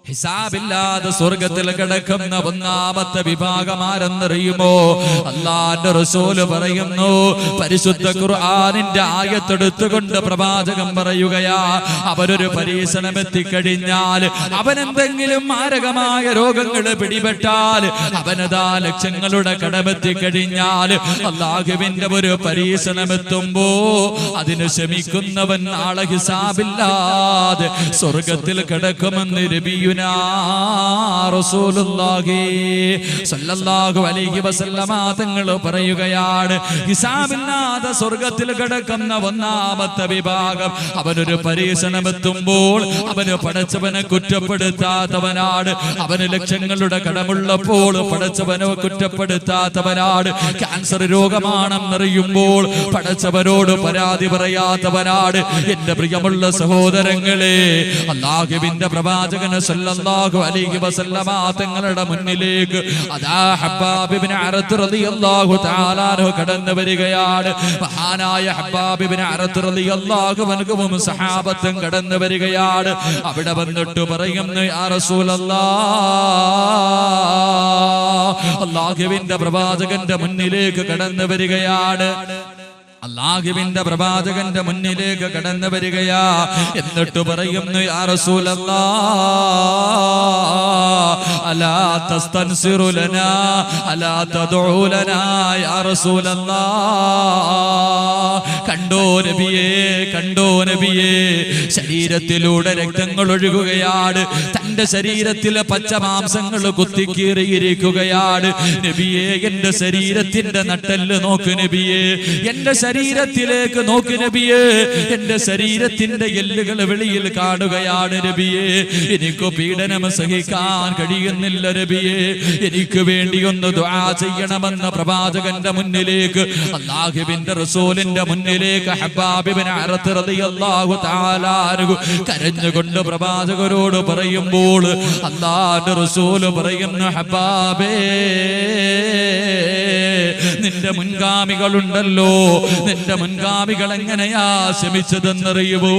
ഹിസാബില്ലാതെ സ്വർഗത്തിൽ കിടക്കുന്ന ഒന്നാമത്തെ വിഭാഗം ആരെന്നറിയുമോ? അല്ലാഹുവിന്റെ റസൂല് പറയുന്നു, പരിശുദ്ധ ഖുർആനിന്റെ ആയത്തെടുത്തുകൊണ്ട് പ്രവാചകൻ പറയുകയാ, അവരൊരു പരീക്ഷണം എത്തിക്കഴിഞ്ഞാൽ, അവനെന്തെങ്കിലും മാരകമായ രോഗങ്ങൾ പിടിപെട്ടാൽ, അവനതാ ലക്ഷങ്ങളുടെ കടമെത്തിക്കഴിഞ്ഞാൽ, അല്ലാഹുവിന്റെ ഒരു പരീക്ഷണം എത്തുമ്പോ അതിന് ശമിക്കുന്നവൻ നാളെ ഹിസാബില്ലാതെ സ്വർഗത്തിൽ കിടക്കുമെന്ന് നബിയുനാ റസൂലുള്ളാഹി സ്വല്ലല്ലാഹു അലൈഹി വസല്ലമ തങ്ങൾ പറയുകയാണ്, ഹിസാബില്ലാതെ സ്വർഗത്തിൽ കിടക്കുന്ന ഒന്നാമത്തെ വിഭാഗം, അവനൊരു പരീക്ഷണം എത്തുമ്പോൾ അവന് പടച്ചവനെ കുറ്റപ്പെടുത്താത്തവനാണ്. അവന് ലക്ഷങ്ങളുടെ കടമുള്ളപ്പോൾ പടച്ചവനെ കുറ്റപ്പെടുത്താത്തവനാണ്. ക്യാൻസർ രോഗമാണെന്നറിയുമ്പോൾ പടച്ചവനോട് പരാതി പറയാത്തവനാണ്. എന്റെ പ്രിയമുള്ള സഹോദരങ്ങളെ, അല്ലാഹുവിന്റെ പ്രവാചകൻ സല്ലല്ലാഹു അലൈഹി വസല്ലമ തങ്ങളുടെ മുന്നിലേക്ക് അതാ ഹബ്ബാബ് ഇബ്നു അറത്ത് റളിയല്ലാഹു തആല അൻഹു കടന്നു വരികയാണ്. മഹാനായ ഹബ്ബാബ് ഇബ്നു അറത്ത് റളിയല്ലാഹു അൻഹുവും സഹാബത്തും കടന്നു വരികയാണ്. അവിടെ വന്നിട്ട് പറയുന്നു, യാ റസൂലല്ലാഹ്, അല്ലാഹുവിന്റെ പ്രവാചകന്റെ മുന്നിലേക്ക് കടന്നു വരികയാണ്. അല്ലാഹുവിന്റെ പ്രവാചകന്റെ മുന്നിലേക്ക് കടന്നു വരികയാ. എന്നിട്ട് പറയുന്നു, യാ റസൂലല്ലാഹ്, അലാ തസ്തൻസിറു ലനാ അലാ തദ്ഉ ലനാ യാ റസൂലല്ലാഹ്. കണ്ടോ നബിയേ, കണ്ടോ നബിയേ, ശരീരത്തിലൂടെ രക്തങ്ങൾ ഒഴുകുകയാണ്. തന്റെ ശരീരത്തിലെ പച്ചമാംസങ്ങൾ കുത്തിക്കീറിയിരിക്കുകയാണ്. നബിയേ, എന്റെ ശരീരത്തിന്റെ നട്ടെല്ല് നോക്ക് നബിയേ, എന്റെ ശരീരത്തിലേക്ക് നോക്ക് നബിയേ, എന്റെ ശരീരത്തിന്റെ എല്ലുകൾ വെളിയിൽ കാണുകയാണ് നബിയേ. എനിക്ക് പീഡനം സഹിക്കാൻ കഴിയുന്നില്ല നബിയേ, എനിക്ക് വേണ്ടി ഒന്ന് ദുആ ചെയ്യണമെന്ന പ്രവാചകന്റെ മുന്നിലേക്ക്, അല്ലാഹുവിന്റെ റസൂലിന്റെ മുന്നിലേക്ക് ഹബ്ബാബ് ഇബ്നു അറത്ത് റളിയല്ലാഹു തആല അൻഹു കരഞ്ഞുകൊണ്ട് പ്രവാചകരോട് പറയുമ്പോൾ അല്ലാഹുവിന്റെ റസൂൽ പറയുന്നു, ഹബ്ബാബേ, നിന്റെ മുൻഗാമികളുണ്ടല്ലോ, നിന്റെ മുൻഗാമികൾ എങ്ങനെയാ ശമിച്ചതെന്നറിയുമോ?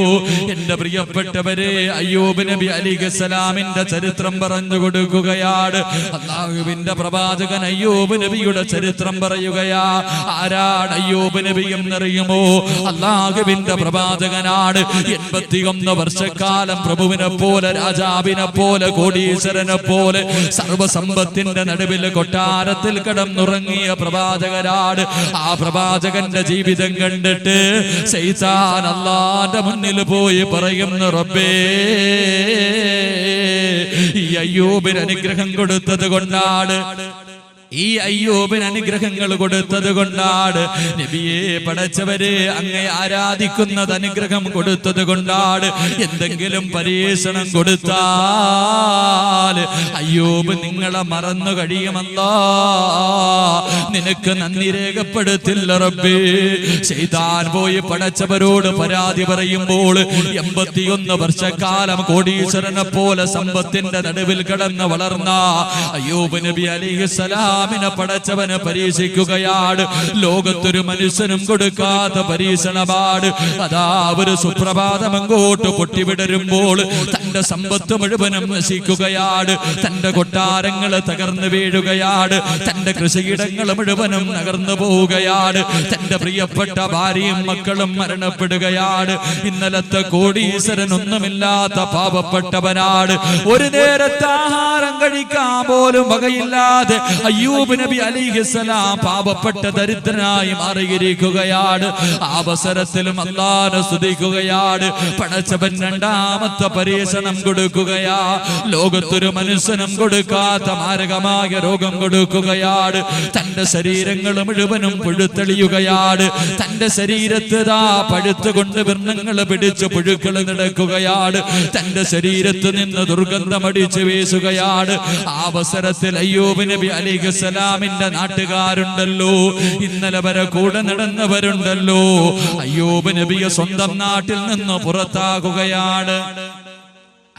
എന്റെ പ്രിയപ്പെട്ടവരെ, അയ്യൂബ് നബി അലൈഹിസ്സലാമിന്റെ ചരിത്രം പറഞ്ഞു കൊടുക്കുകയാണ്. അല്ലാഹുവിന്റെ പ്രവാചകൻ അയ്യൂബ് നബിയുടെ ചരിത്രം പറയുകയാ. ആരാണ് അയ്യൂബ് നബി എന്നറിയുമോ? അല്ലാഹുവിന്റെ പ്രവാചകനാണ്. 81 വർഷക്കാലം പ്രഭുവിനെ പോലെ, രാജാവിനെ പോലെ, കോടീശ്വരനെ പോലെ സർവസമ്പത്തിന്റെ നടുവിൽ കൊട്ടാരത്തിൽ കിടന്നുറങ്ങിയ പ്രവാചകനാണ്. ആ പ്രവാചകന്റെ ജീവിതം കണ്ടിട്ട് ശൈത്താൻ അല്ലാഹുവിന്റെ മുന്നിൽ പോയി പറയുന്നു, റബ്ബേ, ഈ അയ്യൂബിന് അനുഗ്രഹം കൊടുത്തത് കൊണ്ടാണ്, ഈ അയ്യൂബിന് അനുഗ്രഹങ്ങൾ കൊടുത്തത് കൊണ്ടാണ്, നബിയെ പടച്ചവരെ അങ്ങേ ആരാധിക്കുന്നത് അനുഗ്രഹം കൊടുത്തത് കൊണ്ടാണ്. എന്തെങ്കിലും പരീക്ഷണം കൊടുത്താൽ അയ്യൂബ് നിങ്ങളെ മറന്നു കഴിയുമല്ലോ, നിനക്ക് നന്ദി രേഖപ്പെടുത്തില്ല റബ്ബേ. ശൈത്താൻ പോയി പടച്ചവരോട് പരാതി പറയുമ്പോൾ 81 വർഷക്കാലം കോടീശ്വരനെ പോലെ സമ്പത്തിന്റെ നടുവിൽ കിടന്ന് വളർന്ന അയ്യൂബ് നബി അലൈഹിസ്സലാം പടച്ചവനെ പരീക്ഷിക്കുകയാണ്. ലോകത്തൊരു മനുഷ്യനും കൊടുക്കാത്ത പരീക്ഷണമാണ്. അതാ ഒരു സുപ്രഭാതം അങ്ങോട്ട് പൊട്ടിവിടരുമ്പോൾ തന്റെ സമ്പത്ത് മുഴുവനും നശിക്കുകയാണ്. തന്റെ കൊട്ടാരങ്ങൾ തകർന്നു വീഴുകയാണ്. തന്റെ കൃഷിയിടങ്ങൾ മുഴുവനും തകർന്നു പോവുകയാണ്. തന്റെ പ്രിയപ്പെട്ട ഭാര്യയും മക്കളും മരണപ്പെടുകയാണ്. ഇന്നലത്തെ കോടീശ്വരൻ ഒന്നുമില്ലാത്ത പാവപ്പെട്ടവനാണ്. ഒരു നേരത്തെ ആഹാരം കഴിക്കാൻ പോലും വകയില്ലാതെ അയ്യൂബ് നബി അലൈഹിസ്സലാം പാവപ്പെട്ട ദരിദ്രനായി മാറിയിരിക്കുകയാണ്. അവസരത്തിലും അല്ലാഹുവിനെ സ്തുതിക്കുകയാണ്. പടച്ചവൻ രണ്ടാമത്തെ പരീക്ഷണം കൊടുക്കുകയാ. ലോകത്തൊരു മനുഷ്യനും കൊടുക്കാത്ത മാരകമായ രോഗം കൊടുക്കുകയാണ്. തന്റെ ശരീരങ്ങൾ മുഴുവനും പുഴുത്തെളിയുകയാണ്. തന്റെ ശരീരത്തിതാ പഴുത്തുകൊണ്ട് വർണ്ണങ്ങൾ പിടിച്ച് പുഴുക്കൾ നടക്കുകയാണ്. തന്റെ ശരീരത്ത് നിന്ന് ദുർഗന്ധമടിച്ച് വീശുകയാണ്. ആ അവസരത്തിൽ അയ്യൂബ് നബി അലൈഹിസ്സലാമിന്റെ നാട്ടുകാരുണ്ടല്ലോ, ഇന്നലെ വരെ കൂടെ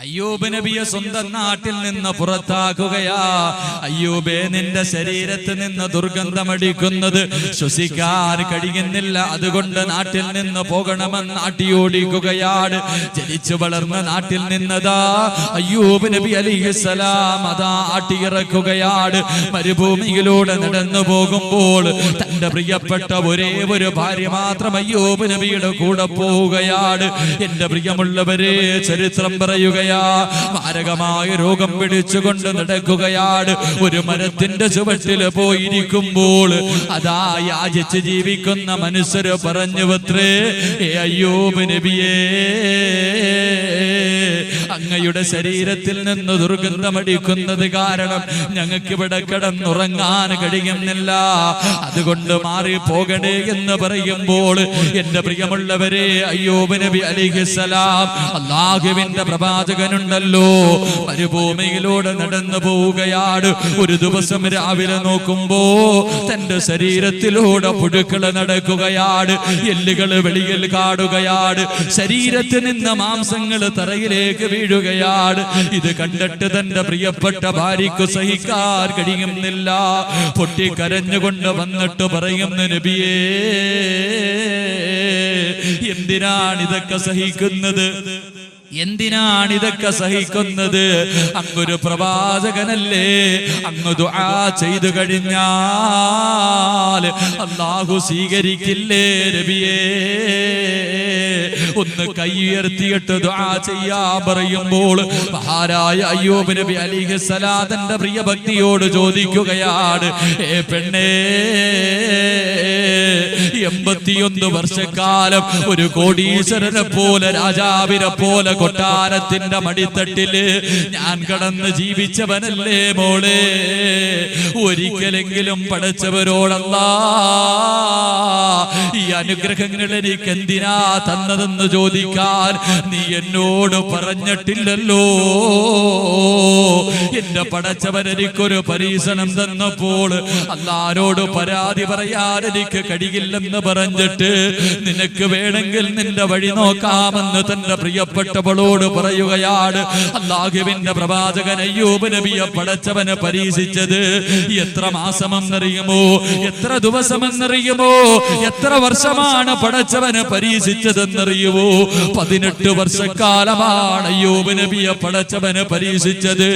അയ്യൂബ് നബിയെ സ്വന്തം നാട്ടിൽ നിന്ന് പുറത്താക്കുകയാ. അയ്യൂബേ, നിന്റെ ശരീരത്തിൽ നിന്ന് ദുർഗന്ധമടിക്കുന്നത് ശ്വസിക്കാൻ കഴിയുന്നില്ല, അതുകൊണ്ട് നാട്ടിൽ നിന്ന് പോകണമെന്ന് ആട്ടിയോടിക്കുകയാണ്. ജനിച്ചു വളർന്ന നാട്ടിൽ നിന്നതാ അയ്യൂബ് നബി അലൈഹിസ്സലാം അതാ ആട്ടിയിറക്കുകയാണ്. മരുഭൂമിയിലൂടെ നടന്നു പോകുമ്പോൾ തന്റെ പ്രിയപ്പെട്ട ഒരേ ഒരു ഭാര്യ മാത്രം അയ്യൂബ് നബിയുടെ കൂടെ പോവുകയാണ്. എന്റെ പ്രിയമുള്ളവരെ, ചരിത്രം പറയുകയാണ്, മാരകമായ രോഗം പിടിച്ചുകൊണ്ട് നടക്കുകയാണ്. ഒരു മരത്തിന്റെ ചുവട്ടിൽ പോയിരിക്കുമ്പോൾ അതാ യാചിച്ച് ജീവിക്കുന്ന മനുഷ്യര് പറഞ്ഞുവത്രേ, അയ്യൂബ് നബിയേ, അങ്ങയുടെ ശരീരത്തിൽ നിന്ന് ദുർഗന്ധമടിക്കുന്നത് കാരണം ഞങ്ങൾക്ക് ഇവിടെ കിടന്നുറങ്ങാൻ കഴിയുന്നില്ല, അതുകൊണ്ട് മാറി പോകണേ എന്ന് പറയുമ്പോൾ എന്റെ പ്രിയമുള്ളവരെ, അയ്യൂബ് നബി അലൈഹിസ്സലാം അല്ലാഹുവിന്റെ പ്രവാചകനുണ്ടല്ലോ, മരുഭൂമിയിലൂടെ നടന്നു പോവുകയാണ്. ഒരു ദിവസം രാവിലെ നോക്കുമ്പോ തന്റെ ശരീരത്തിലൂടെ പുഴുക്കൾ നടക്കുകയാണ്, എല്ലുകൾ വെളിയിൽ കാണുകയാണ്, ശരീരത്തിൽ നിന്ന് മാംസങ്ങൾ തറയിലേക്ക് വീഴുകയാണ്. ഇത് കണ്ടിട്ട് തന്റെ പ്രിയപ്പെട്ട ഭാര്യയ്ക്ക് സഹിക്കാൻ കഴിയുന്നില്ല. പൊട്ടിക്കരഞ്ഞുകൊണ്ട് വന്നിട്ട് പറയുന്നു, നബിയേ, എന്തിനാണിതൊക്കെ സഹിക്കുന്നത്? എന്തിനാണിതൊക്കെ സഹിക്കുന്നത്? അങ്ങൊരു പ്രവാചകനല്ലേ, അങ്ങ് ദുആ ചെയ്തു കഴിഞ്ഞാൽ അല്ലാഹു സ്വീകരിക്കില്ലേ നബിയേ? ഒന്ന് കൈ ഉയർത്തിയിട്ട് ദുആ ചെയ്യാൻ പറയുമ്പോൾ മഹാനായ അയ്യൂബ് നബി അലൈഹിസ്സലാം തന്റെ പ്രിയ ഭക്തിയോട് ചോദിക്കുകയാണ്, പെണ്ണേ, 81 വർഷക്കാലം ഒരു കോടീശ്വരനെ പോലെ, രാജാവിനെ പോലെ കൊട്ടാരത്തിന്റെ മടിത്തട്ടില് ഞാൻ കടന്ന് ജീവിച്ചവനല്ലേ മോളെ. ഒരിക്കലെങ്കിലും പടച്ചവരോടല്ലാ ഈ അനുഗ്രഹങ്ങൾ എനിക്ക് എന്തിനാ തന്നതെന്ന് ചോദിക്കാൻ നീ എന്നോട് പറഞ്ഞിട്ടില്ലല്ലോ. എന്റെ പടച്ചവൻ എനിക്കൊരു പരീക്ഷണം തന്നപ്പോൾ അല്ലാഹുവോട് പരാതി പറയാൻ എനിക്ക് കഴിയില്ലെന്ന് പറഞ്ഞിട്ട് നിനക്ക് വേണമെങ്കിൽ നിന്റെ വഴി നോക്കാമെന്ന് തന്റെ പ്രിയപ്പെട്ടവളോട് പറയുകയാണ്. അല്ലാഹുവിന്റെ പ്രവാചകൻ അയ്യൂബ് നബിയെ പടച്ചവനെ പരീക്ഷിച്ചത് എത്ര മാസമെന്നറിയുമോ, എത്ര ദിവസമെന്നറിയുമോ, എത്ര വർഷമാണ് പടച്ചവനെ പരീക്ഷിച്ചതെന്നറിയുമോ? 18 വർഷക്കാലമാണ് അയ്യൂബ് നബിയെ പടച്ചവനെ പരീക്ഷിച്ചത്.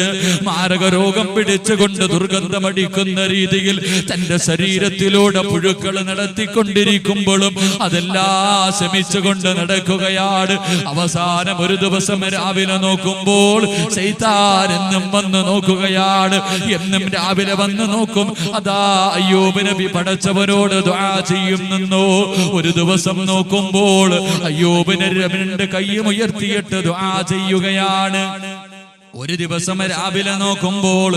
മാരക രോഗം പിടിച്ചുകൊണ്ട് ദുർഗന്ധമടിക്കുന്ന രീതിയിൽ തന്റെ ശരീരത്തിലൂടെ പുഴുക്കൾ നടത്തിക്കൊണ്ടിരിക്കുമ്പോഴും അതെല്ലാം ശമിച്ചുകൊണ്ട് നടക്കുകയാണ്. അവസാനം ഒരു ദിവസം രാവിലെ നോക്കുമ്പോൾ ശൈത്താൻ എന്നും വന്ന് നോക്കുകയാണ്. എന്നും രാവിലെ വന്ന് നോക്കും, അതാ അയ്യൂബ് നബി പടച്ചവനോട് ദുആ ചെയ്യുന്നു. ഒരു ദിവസം നോക്കുമ്പോൾ അയ്യൂബ് നബി 2 കൈയും ഉയർത്തിയിട്ട് ദുആ ചെയ്യുകയാണ്. ഒരു ദിവസം രാവിലെ നോക്കുമ്പോൾ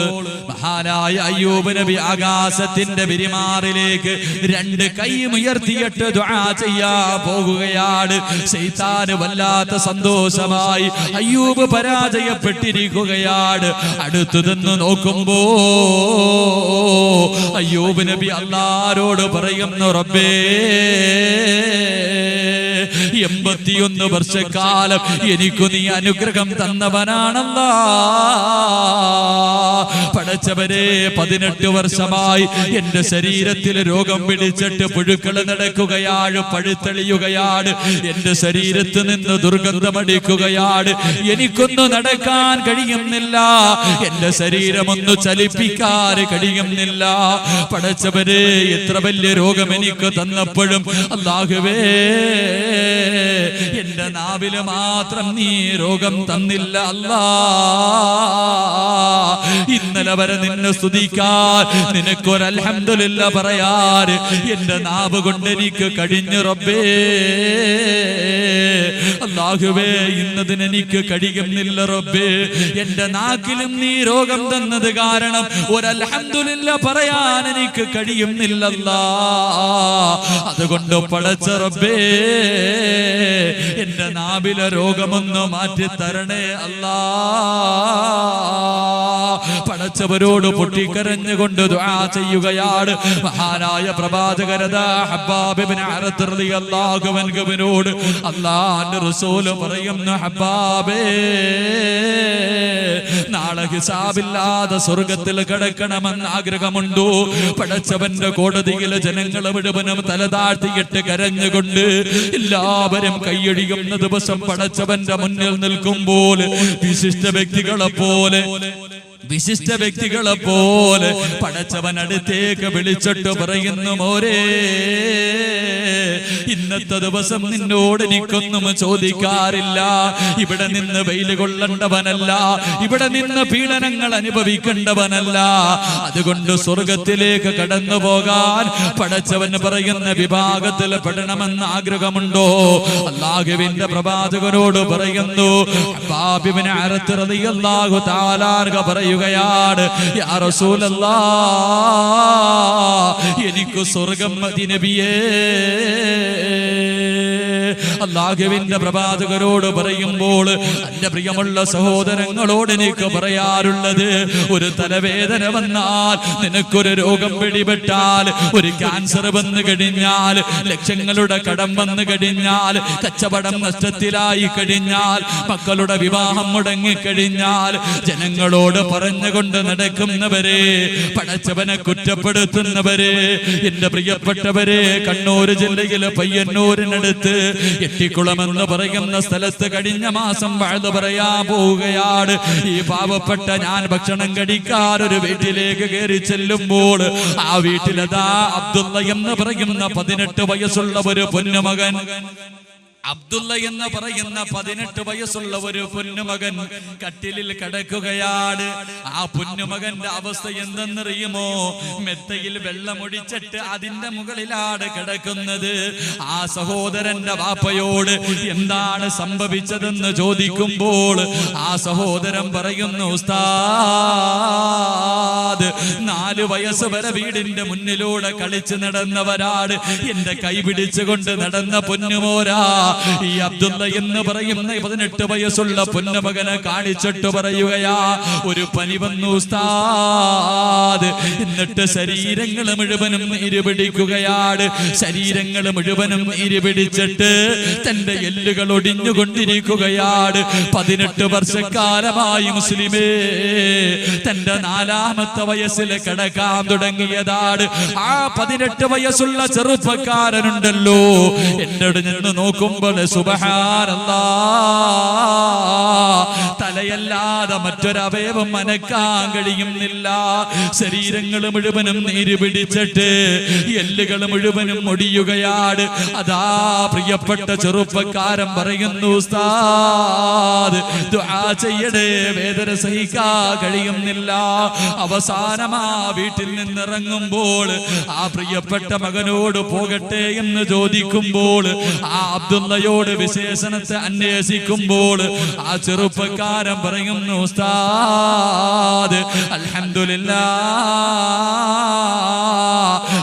മഹാനായ അയ്യൂബ് നബി ആകാശത്തിന്റെ വിരിമാറിലേക്ക് 2 കൈയും ഉയർത്തിയിട്ട് ദുആ ചെയ്യാൻ പോകുകയാണ്. ശൈത്താന് വല്ലാത്ത സന്തോഷമായി. അയ്യൂബ് പരാജയപ്പെട്ടിരിക്കുകയാണ്. അടുത്തു നിന്ന് നോക്കുമ്പോ അയ്യൂബ് നബി അല്ലാഹുവോട് പറയുന്നു, റബ്ബേ, 81 വർഷക്കാലം എനിക്കു നീ അനുഗ്രഹം തന്നവനാണല്ലാ. പടച്ചവരെ, 18 വർഷമായി എന്റെ ശരീരത്തിൽ രോഗം പിടിച്ചിട്ട് പുഴുക്കൾ നടക്കുകയാണ്, പഴുത്തെളിയുകയാണ്, എന്റെ ശരീരത്തിൽ നിന്ന് ദുർഗന്ധമടിക്കുകയാണ്, എനിക്കൊന്നു നടക്കാൻ കഴിയുന്നില്ല, എന്റെ ശരീരമൊന്നു ചലിപ്പിക്കാൻ കഴിയുന്നില്ല. പടച്ചവരെ, എത്ര വലിയ രോഗം എനിക്ക് തന്നപ്പോഴും അല്ലാഹുവേ, എന്റെ നാവില് മാത്രം നീ രോഗം തന്നില്ല അല്ലാ. ഇന്നലെ വരെ നിന്നെ സ്തുതിക്കാൻ, നിനക്കൊരു അൽഹംദുലില്ലാ പറയാൻ എന്റെ നാവ് കൊണ്ട് എനിക്ക് കഴിഞ്ഞു റബ്ബേ. അല്ലാഹുവേ, ഇന്നതിന് എനിക്ക് കഴിയുന്നില്ല റബ്ബേ. എന്റെ നാക്കിലും നീ രോഗം തന്നത് കാരണം ഒരു അൽഹംദുലില്ലാ പറയാൻ എനിക്ക് കഴിയുന്നില്ലല്ലാ. അതുകൊണ്ട് പടച്ച റബ്ബേ, എന്റെ നാവിലെ രോഗമൊന്ന് മാറ്റി തരണേ അല്ലാ. പടച്ചവരോട് പൊട്ടിക്കരഞ്ഞുകൊണ്ട് ദുആ ചെയ്യുകയാണ്. മഹാനായ പ്രവാചകരദാ ഹബ്ബാബ് ഇബ്നു അറത്ത് റളിയല്ലാഹു അൻഹുവിനോട് അല്ലാഹുവിന്റെ റസൂൽ പറയുന്നു, ഹബ്ബാബേ, നാളെ ഹിസാബില്ലാതെ സ്വർഗത്തിൽ കിടക്കണമെന്ന് ആഗ്രഹമുണ്ടോ? പടച്ചവന്റെ കോടതിയിൽ ജനങ്ങൾ മുഴുവനും തലതാഴ്ത്തിയിട്ട് കരഞ്ഞുകൊണ്ട് എല്ലാവരും കൈയടിയുന്ന ദിവസം പടച്ചവന്റെ മുന്നിൽ നിൽക്കുമ്പോൾ വിശിഷ്ട വ്യക്തികളെ പോലെ പടച്ചവൻ അടുത്തേക്ക് വിളിച്ചിട്ട് പറയുന്നു, മോരേ, ഇന്നത്തെ ദിവസം നിന്നോട് എനിക്കൊന്നും ചോദിക്കാറില്ല. ഇവിടെ നിന്ന് വെയിൽ കൊള്ളേണ്ടവനല്ല, ഇവിടെ നിന്ന് പീഡനങ്ങൾ അനുഭവിക്കേണ്ടവനല്ല. അതുകൊണ്ട് സ്വർഗത്തിലേക്ക് കടന്നു പോകാൻ പടച്ചവൻ പറയുന്ന വിഭാഗത്തിൽ പെടണമെന്ന് ആഗ്രഹമുണ്ടോ? അല്ലാഹുവിന്റെ പ്രവാചകനോട് പറയുന്നു. ഹബ്ബാബ് ഇബ്നു അറത്ത് റളിയല്ലാഹു തആല അൻഹു പറയുകയാണ്, യാ റസൂലല്ലാഹ്, എനിക്ക് സ്വർഗം മതി നബിയേ. അല്ലാഹുവിന്റെ പ്രവാചകരോട് പറയുമ്പോൾ എന്റെ പ്രിയമുള്ള സഹോദരങ്ങളോട് എനിക്ക് പറയാറുള്ളത്, ഒരു തലവേദന വന്നാൽ, നിനക്കൊരു രോഗം പിടിപെട്ടാൽ, ഒരു ക്യാൻസർ വന്നു കഴിഞ്ഞാൽ, ലക്ഷങ്ങളുടെ കടം വന്നു കഴിഞ്ഞാൽ, കച്ചവടം നഷ്ടത്തിലായി കഴിഞ്ഞാൽ, മക്കളുടെ വിവാഹം മുടങ്ങിക്കഴിഞ്ഞാൽ, ജനങ്ങളോട് പറഞ്ഞുകൊണ്ട് നടക്കുന്നവരെ, പടച്ചവനെ കുറ്റപ്പെടുത്തുന്നവരെ, എന്റെ പ്രിയപ്പെട്ടവരെ, കണ്ണൂർ ജില്ലയിലെ പയ്യന്നൂരിനടുത്ത് എട്ടിക്കുളം എന്ന് പറയുന്ന സ്ഥലത്ത് കഴിഞ്ഞ മാസം വഅദ് പറയാൻ പോവുകയാണ്. ഈ പാവപ്പെട്ട ഞാൻ ഭക്ഷണം കഴിക്കാൻ ഒരു വീട്ടിലേക്ക് കയറി ചെല്ലുമ്പോൾ ആ വീട്ടിലതാ അബ്ദുള്ള എന്ന് പറയുന്ന 18 വയസ്സുള്ള ഒരു പൊന്നുമകൻ, അബ്ദുള്ള എന്ന് പറയുന്ന 18 വയസ്സുള്ള ഒരു പൊന്നുമകൻ കട്ടിലിൽ കിടക്കുകയാണ്. ആ പൊന്നുമകന്റെ അവസ്ഥ എന്തെന്നറിയുമോ? മെത്തയിൽ വെള്ളമൊടിച്ചിട്ട് അതിന്റെ മുകളിലാണ് കിടക്കുന്നത്. ആ സഹോദരന്റെ വാപ്പയോട് എന്താണ് സംഭവിച്ചതെന്ന് ചോദിക്കുമ്പോൾ ആ സഹോദരൻ പറയുന്നു, ഉസ്താദ്, 4 വയസ്സ് വരെ വീടിന്റെ മുന്നിലൂടെ കളിച്ച് നടന്നവരാണ്. എന്റെ കൈ പിടിച്ചുകൊണ്ട് നടന്ന പൊന്നുമോരാ, ഈ അബ്ദുള്ള എന്ന് പറയുന്ന 18 വയസ്സുള്ള പൊന്നുമകനെ കാണിച്ചിട്ട് പറയുകയാ, ഒരു പനി വന്നു ഉസ്താദ്. എന്നിട്ട് ശരീരങ്ങൾ മുഴുവനും നീരുപിടിക്കുകയാണ്. ശരീരങ്ങൾ മുഴുവനും നീരുപിടിച്ചിട്ട് തന്റെ എല്ലുകൾ ഒടിഞ്ഞുകൊണ്ടിരിക്കുകയാണ്. 18 വർഷക്കാലമായി മുസ്ലിമേ തന്റെ 4ാമത്തെ വയസ്സിൽ കിടക്കാൻ തുടങ്ങിയതാണ്. ആ 18 വയസ്സുള്ള ചെറുപ്പക്കാരനുണ്ടല്ലോ, എന്നോട് നിന്ന് നോക്കുമ്പോൾ സുബ്ഹാനല്ലാഹ്, തലയല്ലാതെ മറ്റൊരവയവം അനക്കാൻ കഴിയുന്നില്ല. ശരീരങ്ങൾ മുഴുവനും നീര് പിടിച്ചിട്ട് എല്ലുകൾ മുഴുവനും ഒടിയുകയാണ്. അതാ പ്രിയപ്പെട്ട ചെറുപ്പക്കാരൻ പറയുന്നു, ഉസ്താദ് ദുആ ചെയ്യണേ, വേദന സഹിക്കാൻ കഴിയുന്നില്ല. അവസാനമാ വീട്ടിൽ നിന്നിറങ്ങുമ്പോൾ ആ പ്രിയപ്പെട്ട മകനോട് പോകട്ടെ എന്ന് ചോദിക്കുമ്പോൾ, ആ അബ്ദുള്ളയോട് വിശേഷണത്തെ അന്വേഷിക്കുമ്പോൾ ആ ചെറുപ്പക്കാരൻ പറയുന്നു, ഉസ്താദ് അൽഹംദുലില്ലാഹ്,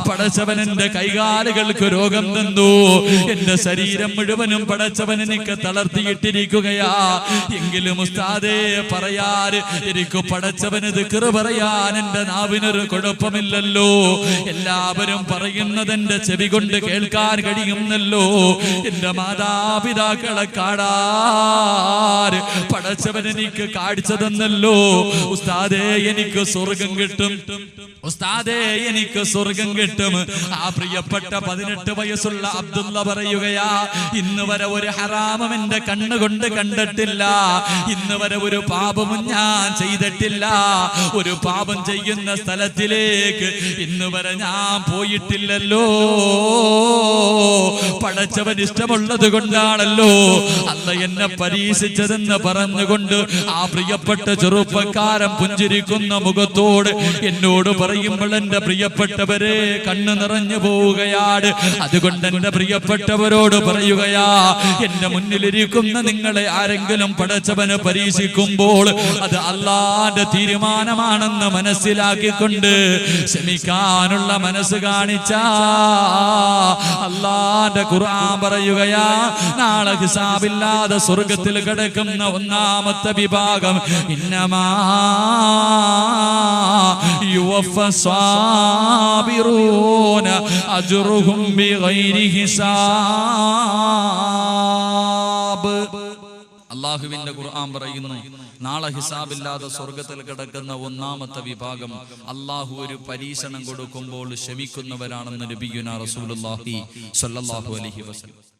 പടച്ചവൻ എന്റെ കൈകാലുകൾക്ക് രോഗം തന്നു, എന്റെ ശരീരം മുഴുവനും പടച്ചവൻ എനിക്ക് തളർത്തിയിട്ടിരിക്കുകയാ. എങ്കിലും ഉസ്താദേ പറയാറ്, എനിക്ക് പടച്ചവന് ദിക്ർ പറയാൻ എന്റെ നാവിനൊരു കുഴപ്പമില്ലല്ലോ. എല്ലാവരും പറയുന്നത് എന്റെ ചെവി കൊണ്ട് കേൾക്കാൻ കഴിയുന്നല്ലോ. എന്റെ മാതാപിതാക്കളെ കാണാൻ പടച്ചവൻ എനിക്ക് കാഴ്ച തന്നല്ലോ. ഉസ്താദേ എനിക്ക് സ്വർഗം കിട്ടും, ഉസ്താദേ എനിക്ക് സ്വർഗം കിട്ടും. ആ പ്രിയപ്പെട്ട 18 വയസ്സുള്ള അബ്ദുള്ള പറയുകയാ, ഇന്ന് വരെ ഒരു ഹറാമും എന്റെ കണ്ണുകൊണ്ട് കണ്ടിട്ടില്ല, ഇന്ന് വരെ ഒരു പാപവും ഞാൻ ചെയ്തിട്ടില്ല, ഒരു പാപം ചെയ്യുന്ന സ്ഥലത്തിലേക്ക് ഇന്ന് വരെ ഞാൻ പോയിട്ടില്ലല്ലോ. പടച്ചവൻ ഇഷ്ടമുള്ളത് കൊണ്ടാണല്ലോ അല്ല എന്നെ പരീക്ഷിച്ചതെന്ന് പറഞ്ഞുകൊണ്ട് ആ പ്രിയപ്പെട്ട ചെറുപ്പക്കാരൻ പുഞ്ചിരിക്കുന്ന മുഖത്തോട് എന്നോട് പറയുമ്പോൾ എന്റെ പ്രിയപ്പെട്ടവരെ കണ്ണു നിറഞ്ഞു പോവുകയാണ്. അതുകൊണ്ട് എന്റെ പ്രിയപ്പെട്ടവരോട് പറയുകയാ, എന്റെ മുന്നിലിരിക്കുന്ന നിങ്ങളെ ആരെങ്കിലും പടച്ചവന് പരീക്ഷിക്കുമ്പോൾ അത് അല്ലാഹുവിന്റെ തീരുമാനമാണെന്ന് മനസ്സിലാക്കിക്കൊണ്ട് ക്ഷമിക്കാനുള്ള മനസ്സ് കാണിച്ച അല്ലാഹുവിന്റെ ഖുർആൻ പറയുകയാ, നാളെ ഹിസാബില്ലാതെ സ്വർഗ്ഗത്തിൽ കിടക്കുന്ന ഒന്നാമത്തെ വിഭാഗം ഇന്നമാ യുവഫസ്സാബിറൂന അജ്റുഹും ബിഗൈരി ഹിസാബ്. അല്ലാഹുവിന്റെ ഖുർആൻ പറയുന്നു, നാളെ ഹിസാബില്ലാതെ സ്വർഗ്ഗത്തിൽ കിടക്കുന്ന ഒന്നാമത്തെ വിഭാഗം അല്ലാഹു ഒരു പരീക്ഷണം കൊടുക്കുമ്പോൾ ക്ഷമിക്കുന്നവരാണെന്ന് നബിയുനാ റസൂലുള്ളാഹി സ്വല്ലല്ലാഹു അലൈഹി വസല്ലം.